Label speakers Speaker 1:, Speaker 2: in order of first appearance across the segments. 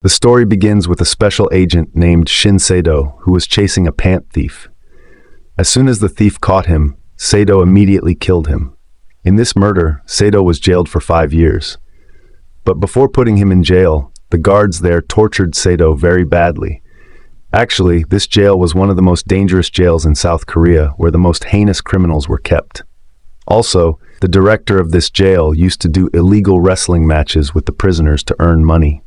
Speaker 1: The story begins with a special agent named Shin Sado who was chasing a pant thief. As soon as the thief caught him, Sado immediately killed him. In this murder, Sado was jailed for 5 years. But before putting him in jail, the guards there tortured Sado very badly. Actually, this jail was one of the most dangerous jails in South Korea, where the most heinous criminals were kept. Also, the director of this jail used to do illegal wrestling matches with the prisoners to earn money.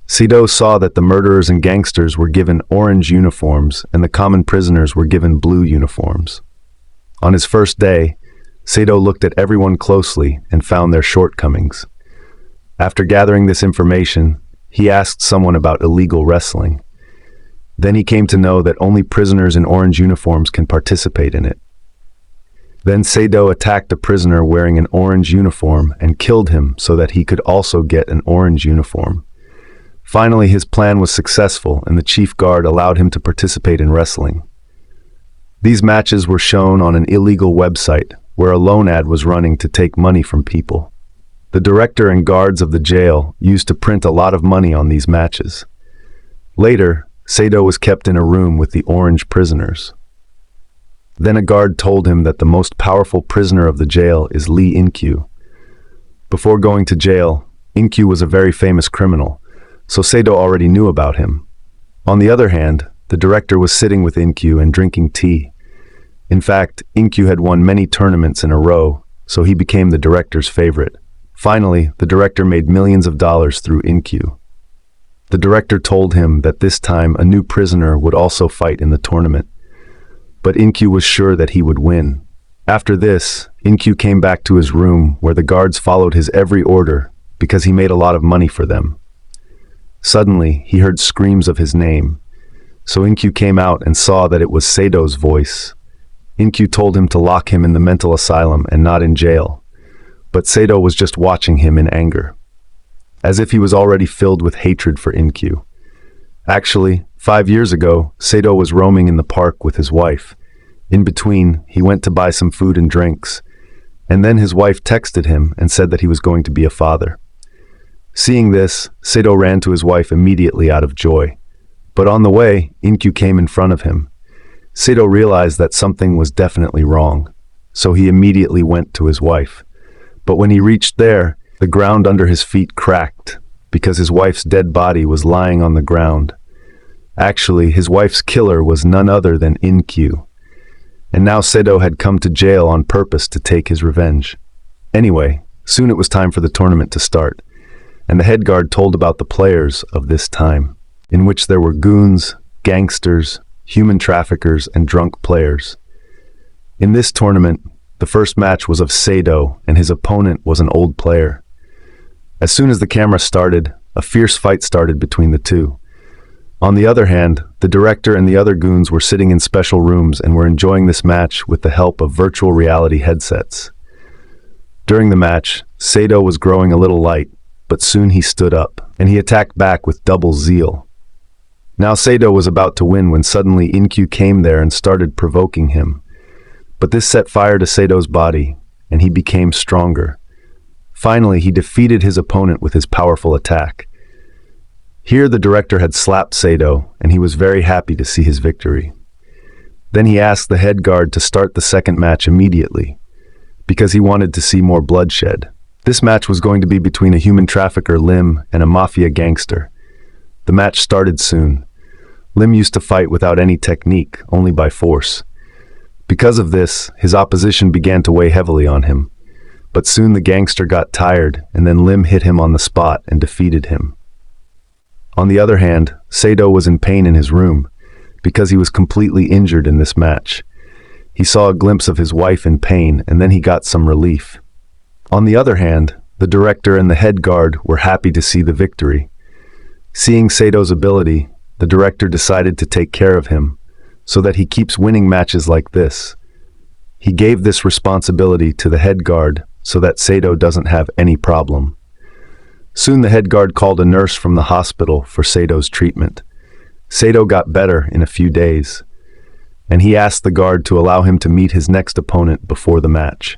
Speaker 1: Sado saw that the murderers and gangsters were given orange uniforms and the common prisoners were given blue uniforms. On his first day, Sado looked at everyone closely and found their shortcomings. After gathering this information, he asked someone about illegal wrestling. Then he came to know that only prisoners in orange uniforms can participate in it. Then Sado attacked a prisoner wearing an orange uniform and killed him so that he could also get an orange uniform. Finally, his plan was successful and the chief guard allowed him to participate in wrestling. These matches were shown on an illegal website where a loan ad was running to take money from people. The director and guards of the jail used to print a lot of money on these matches. Later, Sado was kept in a room with the orange prisoners. Then a guard told him that the most powerful prisoner of the jail is Lee In-kyu. Before going to jail, In-kyu was a very famous criminal, so Sado already knew about him. On the other hand, the director was sitting with In-kyu and drinking tea. In fact, In-kyu had won many tournaments in a row, so he became the director's favorite. Finally, the director made millions of dollars through In-kyu. The director told him that this time a new prisoner would also fight in the tournament. But In-kyu was sure that he would win. After this, In-kyu came back to his room where the guards followed his every order because he made a lot of money for them. Suddenly, he heard screams of his name. So In-kyu came out and saw that it was Sado's voice. In-kyu told him to lock him in the mental asylum and not in jail. But Sado was just watching him in anger, as if he was already filled with hatred for In-kyu. Actually, 5 years ago, Sado was roaming in the park with his wife. In between, he went to buy some food and drinks. And then his wife texted him and said that he was going to be a father. Seeing this, Sado ran to his wife immediately out of joy. But on the way, In-kyu came in front of him. Sado realized that something was definitely wrong, so he immediately went to his wife. But when he reached there, the ground under his feet cracked, because his wife's dead body was lying on the ground. Actually, his wife's killer was none other than In-kyu. And now Sado had come to jail on purpose to take his revenge. Anyway, soon it was time for the tournament to start, and the head guard told about the players of this time, in which there were goons, gangsters, human traffickers, and drunk players. In this tournament, the first match was of Sado, and his opponent was an old player. As soon as the camera started, a fierce fight started between the two. On the other hand, the director and the other goons were sitting in special rooms and were enjoying this match with the help of virtual reality headsets. During the match, Sado was growing a little light, but soon he stood up, and he attacked back with double zeal. Now Sado was about to win when suddenly In-kyu came there and started provoking him. But this set fire to Sado's body, and he became stronger. Finally, he defeated his opponent with his powerful attack. Here the director had slapped Sado, and he was very happy to see his victory. Then he asked the head guard to start the second match immediately, because he wanted to see more bloodshed. This match was going to be between a human trafficker, Lim, and a mafia gangster. The match started soon. Lim used to fight without any technique, only by force. Because of this, his opposition began to weigh heavily on him. But soon the gangster got tired, and then Lim hit him on the spot and defeated him. On the other hand, Sado was in pain in his room, because he was completely injured in this match. He saw a glimpse of his wife in pain, and then he got some relief. On the other hand, the director and the head guard were happy to see the victory. Seeing Sado's ability, the director decided to take care of him, so that he keeps winning matches like this. He gave this responsibility to the head guard so that Sado doesn't have any problem. Soon the head guard called a nurse from the hospital for Sado's treatment. Sado got better in a few days, and he asked the guard to allow him to meet his next opponent before the match.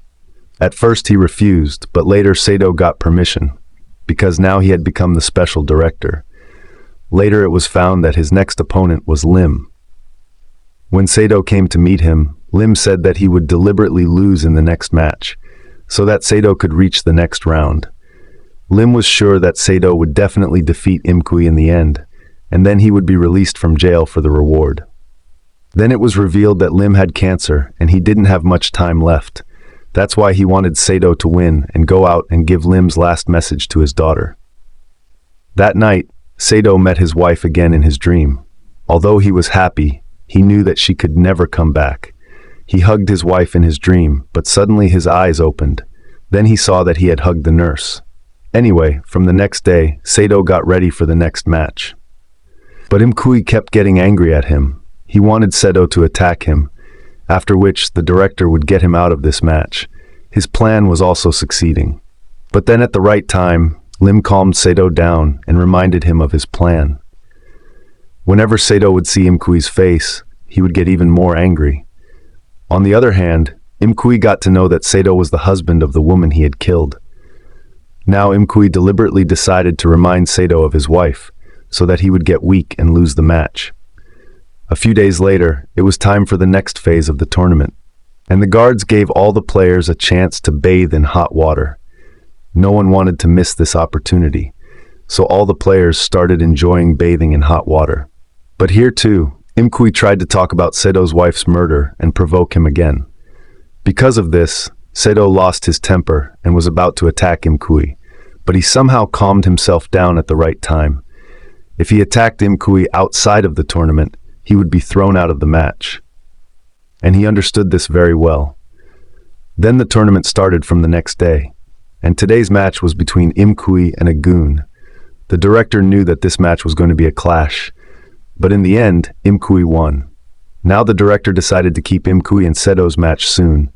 Speaker 1: At first he refused, but later Sado got permission, because now he had become the special director. Later it was found that his next opponent was Lim. When Sado came to meet him, Lim said that he would deliberately lose in the next match, so that Sado could reach the next round. Lim was sure that Sado would definitely defeat Imkui in the end, and then he would be released from jail for the reward. Then it was revealed that Lim had cancer and he didn't have much time left. That's why he wanted Sado to win and go out and give Lim's last message to his daughter. That night, Sado met his wife again in his dream. Although he was happy, he knew that she could never come back. He hugged his wife in his dream, but suddenly his eyes opened. Then he saw that he had hugged the nurse. Anyway, from the next day, Sado got ready for the next match. But Imkui kept getting angry at him. He wanted Sado to attack him, after which the director would get him out of this match. His plan was also succeeding. But then at the right time, Lim calmed Sado down and reminded him of his plan. Whenever Sado would see Imkui's face, he would get even more angry. On the other hand, Imkui got to know that Sado was the husband of the woman he had killed. Now Imkui deliberately decided to remind Sado of his wife, so that he would get weak and lose the match. A few days later, it was time for the next phase of the tournament, and the guards gave all the players a chance to bathe in hot water. No one wanted to miss this opportunity, so all the players started enjoying bathing in hot water. But here too, Imkui tried to talk about Sado's wife's murder and provoke him again. Because of this, Sado lost his temper and was about to attack Imkui, but he somehow calmed himself down at the right time. If he attacked Imkui outside of the tournament, he would be thrown out of the match. And he understood this very well. Then the tournament started from the next day, and today's match was between Imkui and a goon. The director knew that this match was going to be a clash, but in the end, Imkui won. Now the director decided to keep Imkui and Sado's match soon,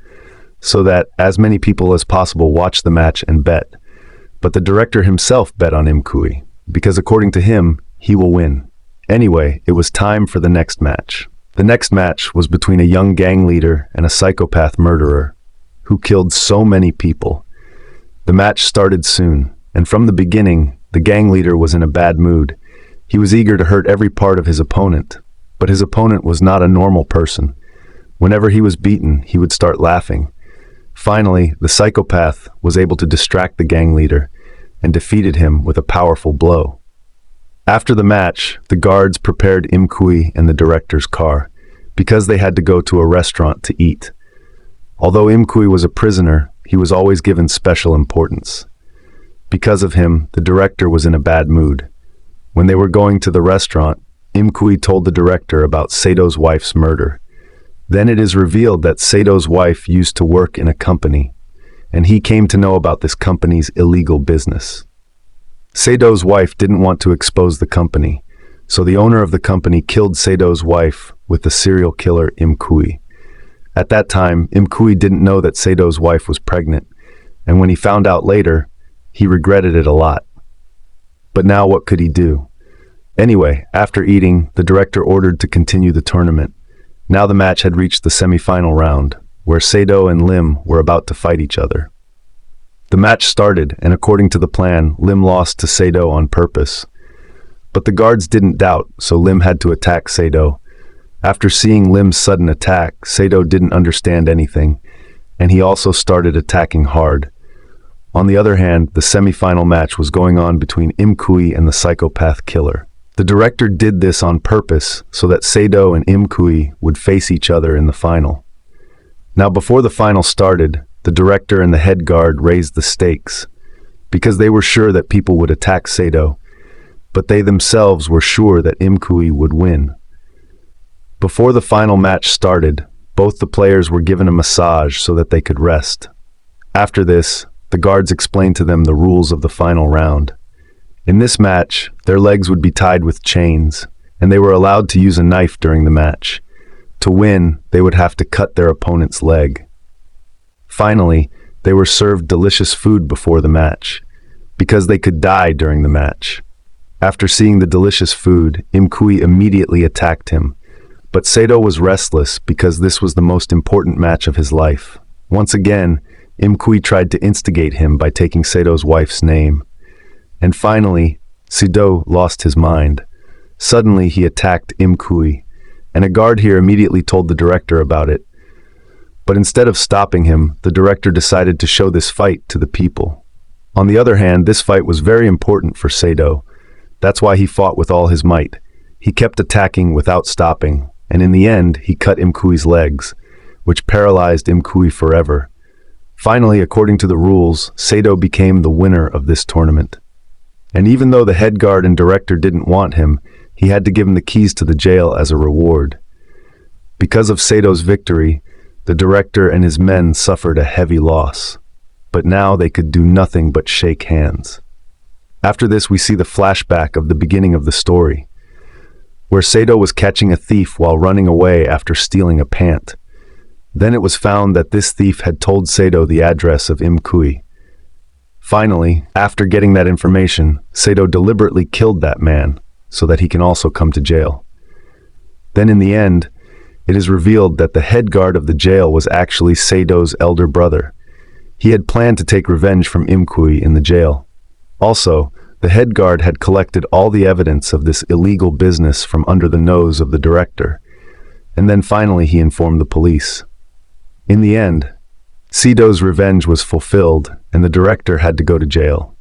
Speaker 1: so that as many people as possible watch the match and bet. But the director himself bet on Imkui, because according to him, he will win. Anyway, it was time for the next match. The next match was between a young gang leader and a psychopath murderer who killed so many people. The match started soon, and from the beginning, the gang leader was in a bad mood. He was eager to hurt every part of his opponent, but his opponent was not a normal person. Whenever he was beaten, he would start laughing. Finally, the psychopath was able to distract the gang leader and defeated him with a powerful blow. After the match, the guards prepared Imkui and the director's car, because they had to go to a restaurant to eat. Although Imkui was a prisoner, he was always given special importance. Because of him, the director was in a bad mood. When they were going to the restaurant, Imkui told the director about Sado's wife's murder. Then it is revealed that Sado's wife used to work in a company, and he came to know about this company's illegal business. Sado's wife didn't want to expose the company, so the owner of the company killed Sado's wife with the serial killer Imkui. At that time, Imkui didn't know that Sado's wife was pregnant, and when he found out later, he regretted it a lot. But now what could he do? Anyway, after eating, the director ordered to continue the tournament. Now the match had reached the semi-final round, where Sado and Lim were about to fight each other. The match started, and according to the plan, Lim lost to Sado on purpose. But the guards didn't doubt, so Lim had to attack Sado. After seeing Lim's sudden attack, Sado didn't understand anything, and he also started attacking hard. On the other hand, the semi-final match was going on between Imkui and the psychopath killer. The director did this on purpose so that Sado and Imkui would face each other in the final. Now before the final started, the director and the head guard raised the stakes, because they were sure that people would attack Sado, but they themselves were sure that Imkui would win. Before the final match started, both the players were given a massage so that they could rest. After this, the guards explained to them the rules of the final round. In this match, their legs would be tied with chains, and they were allowed to use a knife during the match. To win, they would have to cut their opponent's leg. Finally, they were served delicious food before the match, because they could die during the match. After seeing the delicious food, Imkui immediately attacked him, but Sado was restless because this was the most important match of his life. Once again, Imkui tried to instigate him by taking Sado's wife's name. And finally, Sado lost his mind. Suddenly, he attacked Imkui, and a guard here immediately told the director about it. But instead of stopping him, the director decided to show this fight to the people. On the other hand, this fight was very important for Sado. That's why he fought with all his might. He kept attacking without stopping, and in the end, he cut Imkui's legs, which paralyzed Imkui forever. Finally, according to the rules, Sado became the winner of this tournament. And even though the head guard and director didn't want him, he had to give him the keys to the jail as a reward. Because of Sado's victory, the director and his men suffered a heavy loss. But now they could do nothing but shake hands. After this, we see the flashback of the beginning of the story, where Sado was catching a thief while running away after stealing a pant. Then it was found that this thief had told Sado the address of Imkui. Finally, after getting that information, Sado deliberately killed that man so that he can also come to jail. Then in the end, it is revealed that the head guard of the jail was actually Sado's elder brother. He had planned to take revenge from Imkui in the jail. Also, the head guard had collected all the evidence of this illegal business from under the nose of the director. And then finally he informed the police. In the end, Sado's revenge was fulfilled and the director had to go to jail.